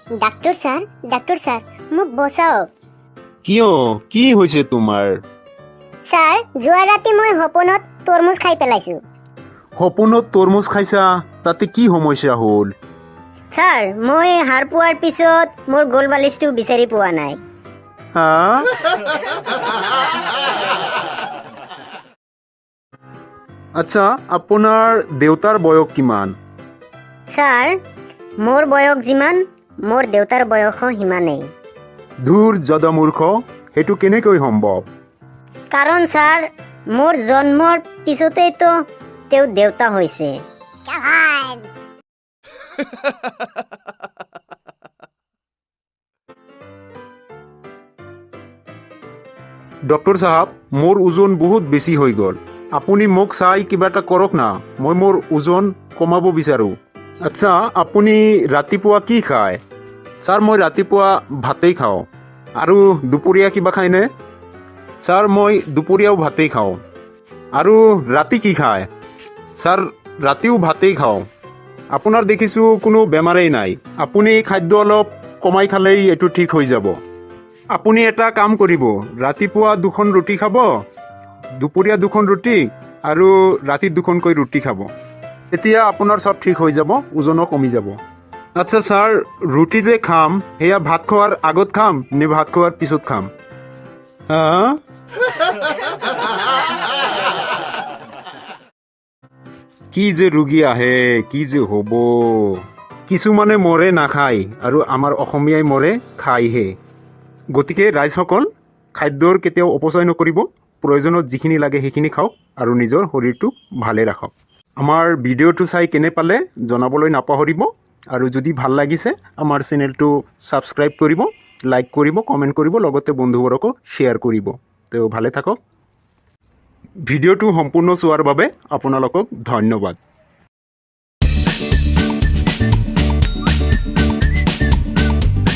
Doctor sir মোক বচাওক। কিয় কি হৈছে তোমাৰ? স্যাৰ যোৱা ৰাতি মই সপোনত তৰমুজ খাই পেলাইছো। সপোনত তৰমুজ খাইছা, তাতে কি সমস্যা হ'ল? স্যাৰ মই হাৰ পোৱাৰ পিছত মোৰ গোল বালিচটো বিচাৰি পোৱা নাই। হা? আচ্ছা, আপোনাৰ দেউতাৰ বয়স কিমান? স্যাৰ মোৰ বয়স যিমান মোৰ দেউতাৰ বয়সো সিমানেই। ধুৰ জদমূৰ্খ, সেইটো কেনেকৈ সম্ভৱ? কাৰণ স্যাৰ মোৰ জন্মৰ পিছতেইতো তেওঁ দেউতা হৈছে। ডক্টৰ চাহাব, মোৰ ওজন বহুত বেছি হৈ গ'ল। আপুনি মোক চাই কিবা এটা কৰক না, মই মোৰ ওজন কমাব বিচাৰোঁ। আচ্ছা, আপুনি ৰাতিপুৱা কি খায়? ছাৰ মই ৰাতিপুৱা ভাতেই খাওঁ। আৰু দুপৰীয়া কিবা খায়নে? ছাৰ মই দুপৰীয়াও ভাতেই খাওঁ। আৰু ৰাতি কি খায়? ছাৰ ৰাতিও ভাতেই খাওঁ। আপোনাৰ দেখিছোঁ কোনো বেমাৰেই নাই। আপুনি খাদ্য অলপ কমাই খালেই এইটো ঠিক হৈ যাব। আপুনি এটা কাম কৰিব, ৰাতিপুৱা 2খন ৰুটি খাব, দুপৰীয়া 2খন ৰুটি আৰু ৰাতি 2খনকৈ ৰুটি খাব। তেতিয়া আপোনাৰ চব ঠিক হৈ যাব, ওজনো কমি যাব। আচ্ছা ছাৰ, ৰুটি যে খাম সেয়া ভাত খোৱাৰ আগত খাম নে ভাত খোৱাৰ পিছত খাম? হা? কি যে ৰোগী আহে, কি যে হ'ব। কিছুমানে মৰে নাখায় আৰু আমাৰ অসমীয়াই মৰে খায়হে। গতিকে ৰাইজসকল, খাদ্যৰ কেতিয়াও অপচয় নকৰিব। প্ৰয়োজনত যিখিনি লাগে সেইখিনি খাওক আৰু নিজৰ শৰীৰটো ভালে ৰাখক। আমাৰ ভিডিঅ'টো চাই কেনে পালে জনাবলৈ নাপাহৰিব। আৰু যদি ভাল লাগিছে আমাৰ চেনেলটো ছাবস্ক্ৰাইব কৰিব, লাইক কৰিব, কমেণ্ট কৰিব, লগতে বন্ধুবৰ্গকো শ্বেয়াৰ কৰিব। তেওঁ ভালে থাকক। ভিডিঅ'টো সম্পূৰ্ণ চোৱাৰ বাবে আপোনালোকক ধন্যবাদ।